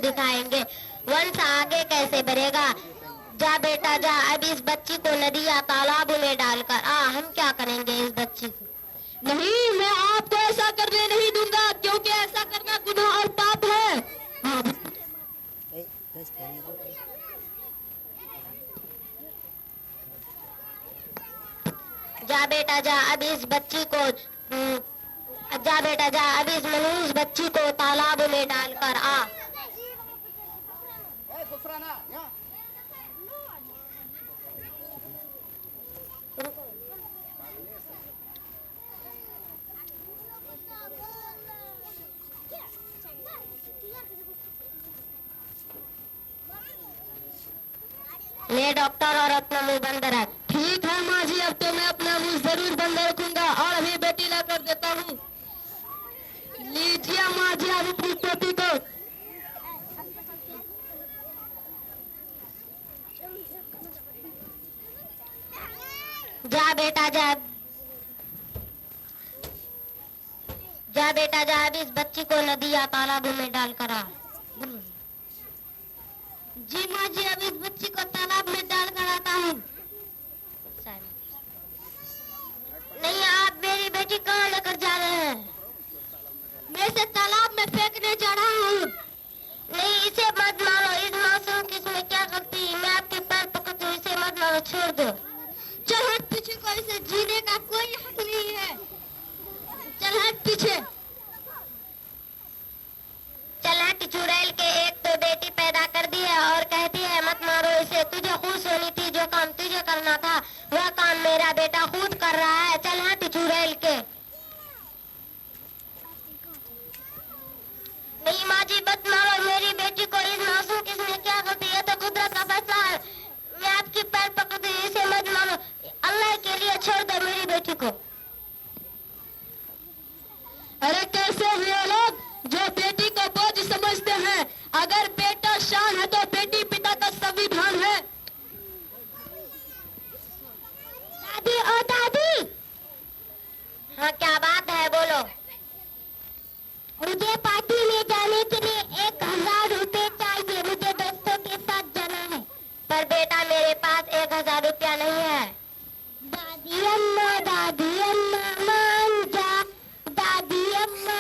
दिखाएंगे, वंश आगे कैसे बढ़ेगा। जा बेटा जा, अब इस बच्ची को नदी या तालाब में डालकर आ। हम क्या करेंगे इस बच्ची को? नहीं, मैं आपको ऐसा करने नहीं दूंगा, क्योंकि ऐसा करना गुनाह और पाप है। जा बेटा जा, अब इस बच्ची को जा बेटा जा, अब इस मनुष्य बच्ची को तालाब में डालकर आ। ले डॉक्टर, और अपना मुंह बंद रख। ठीक है माँ जी, अब तो मैं अपना मुंह जरूर बंद रखूंगा और अभी बेटी ला कर देता हूँ। लीजिए माँ जी, अभी अपनी बेटी को। जा बेटा जा, जा बेटा जा, अब इस बच्ची को नदी या तालाब में डालकर आ। जी माँ जी, अब इस बच्ची को तालाब में डाल कर आता हूँ। नहीं, आप मेरी बेटी कहाँ लेकर जा रहे हैं? मैं इसे तालाब में फेंकने जा रहा हूँ। नहीं, इसे मत मारो, इस मासूम की इसमें क्या गलती? मैं आपके पैर पकड़ती हूँ, इसे मत मारो, छोड़ दो। चल हट पीछे को, इसे जीने का कोई हक नहीं है। चल हट पीछे। चल हट चुड़ैल के, एक तो बेटी पैदा कर दी है और कहती है मत मारो इसे। तुझे खुश होनी थी, जो काम तुझे करना था वह काम मेरा बेटा खुद कर रहा है। चल हट चुड़ैल के। नहीं माँ जी, मत मारो मेरी बेटी को, इस मासूम की इसमें क्या गलती है? तो कुदरत का फैसला है, मैं आपकी पैर पकड़ती हूँ, इसे मत मारो, अल्लाह के लिए छोड़ दो मेरी बेटी को। अरे कैसे हुए लोग जो बेटी को बोझ समझते हैं? अगर बेटा शान है तो बेटी पिता का संविधान है। दादी, ओ दादी। हाँ क्या बात है, बोलो। मुझे पार्टी में जाने के लिए 1000 रुपए चाहिए, मुझे दोस्तों के साथ जाना है। पर बेटा मेरे पास 1000 रुपया नहीं है। दादी अम्मा मान जा, दादी अम्मा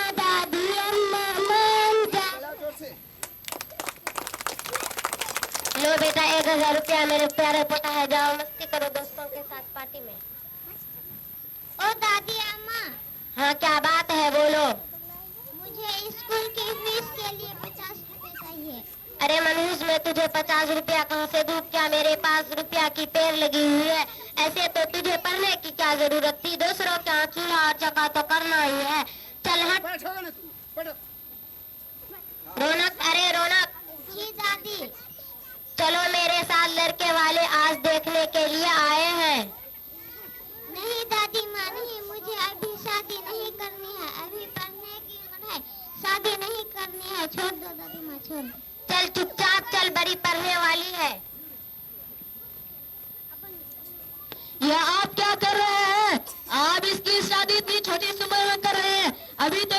मान जा। लो बेटा 1000 रुपया मेरे प्यारे पोता है, जाओ मस्ती करो दोस्तों के साथ पार्टी में। ओ दादी अम्मा। हाँ क्या बात है, बोलो। मुझे स्कूल की फीस के लिए 50 रुपए चाहिए। अरे मनुष्य, मैं तुझे 50 रुपया कहाँ से दूँ? क्या मेरे पास रुपया की पेड़ लगी हुई है? ऐसे तो तुझे पढ़ने की क्या जरूरत थी? दूसरों का चूल्हा और चक्का तो करना ही है। चल हट। रौनक, अरे रौनक। जी दादी। चलो मेरे साथ, लड़के वाले आज देखने के लिए आए हैं। नहीं दादी माँ नहीं, मुझे अभी शादी नहीं करनी है, अभी पढ़ने की उम्र है, शादी नहीं करनी है, छोड़ दो दादी माँ, छोड़ दो। चल चुपचाप चल, बड़ी पढ़ने वाली है। यह आप क्या कर रहे हैं? आप इसकी शादी इतनी छोटी उम्र में कर रहे हैं, अभी तो